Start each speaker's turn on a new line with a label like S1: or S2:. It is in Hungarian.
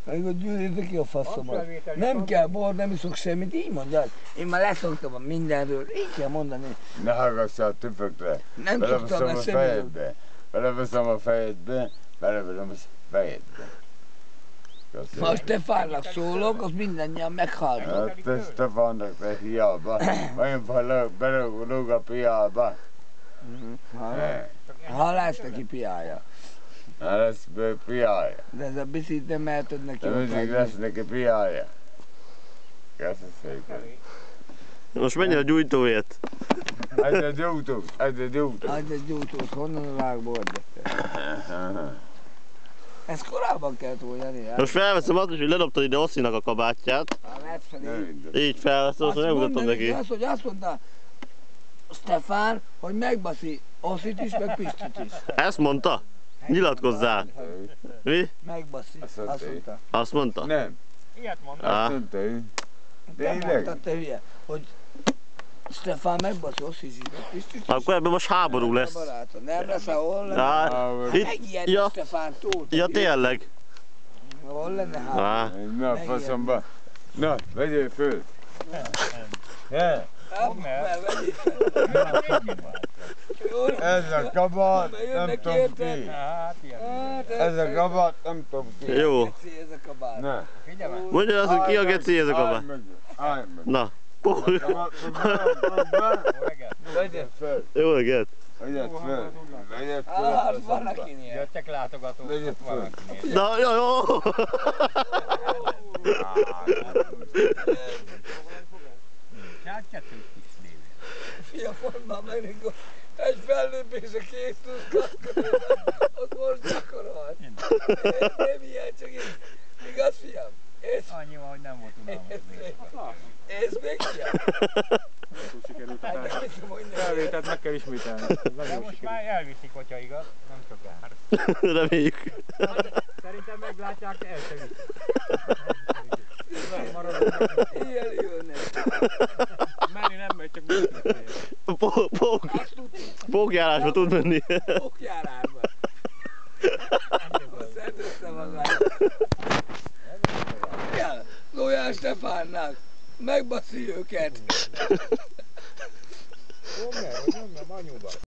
S1: Amikor gyűjtöttek ki a faszomat. Nem kell bor, nem iszok semmit, így mondjad. Én már leszoktam a mindenről, így kell mondani.
S2: Ne hallgass a tüpökre.
S1: Nem tudtam
S2: a fejedbe. Beleveszem a fejedbe, beleveszem a fejedbe.
S1: Ha a Stefánnak szólok, az mindannyian meghallgat.
S2: Hát te Stefánnak te hiába. Olyan belőlük a piába.
S1: Halász neki piája.
S2: Hát lesz piája.
S1: De ez a bicit nem meheted neki.
S2: De mindig lesz neki piája. Köszönöm szépen.
S3: Most menj a gyújtóért.
S2: Ez a gyújtó, ez a gyújtó.
S1: Ez a gyújtó, honnan a vágból adja? Ez korábban kellett oldani.
S3: Most felveszem azt is, hogy ledobtad ide Osszinak a kabátját. Így felveszem, azt megmutatom neki.
S1: Azt mondta Stefán, hogy megbaszi Ossit is, meg Pistit is.
S3: Ezt mondta? Nyilatkozzál. Mi?
S1: Megbaszi, azt mondta.
S3: Azt mondta?
S2: Nem.
S4: Ilyet mondta.
S2: Azt mondta ő.
S1: Te mondtad, te hülye, hogy Stefán megbaszi Ossit is, meg Pistit is.
S3: Akkor ebben most háború lesz.
S1: Nem lesz, ahol lenne. Megijedni Stefán Tóth.
S3: Ja tényleg.
S1: Hol lenne háború?
S2: Na, faszomba. Na, vegyél föl. Ez a kabát, nem tudom ki. Ez a kabát, nem tudom ki.
S3: Jó.
S1: Ez a kabát.
S2: Ne.
S3: Mondja azt, hogy ki a geci ez a kabát.
S2: Állj meg.
S3: Na.
S2: Vegyél föl.
S3: Jó reggelt.
S2: Vegyél föl. Vegyél föl.
S1: Hát van akinél.
S4: Jöttek látogatók.
S2: Vegyél föl.
S3: Na, jó, jó.
S4: Hát kettőt kis lévén.
S1: Fia, mondd már meg, mikor egy fellépésre kész tudsz kapkodni, akkor gyakorol. Nem ilyen, csak így. Igaz, fiam?
S4: Annyi van, hogy nem volt unalmas.
S1: Ész még, fiam?
S5: Sikerült a
S1: Hát, mit tudom, hogy nem.
S5: felvételt meg kell ismételni.
S4: De
S5: Nagyon
S4: most
S5: sikerült.
S4: már elviszik, hogyha igaz, nem sokára.
S3: Reméljük.
S4: Szerintem meglátják, el se viszik. Maradok.
S1: Ilyen jönnek.
S4: Menni nem megy, csak működik.
S3: Pókjárásba tud menni.
S1: Okjárásban. Azt eltöztem magát. Ja, Gólyás Stefánnak. Megbaszi őket.
S4: Jó, mert, hogy nyomjam anyuba.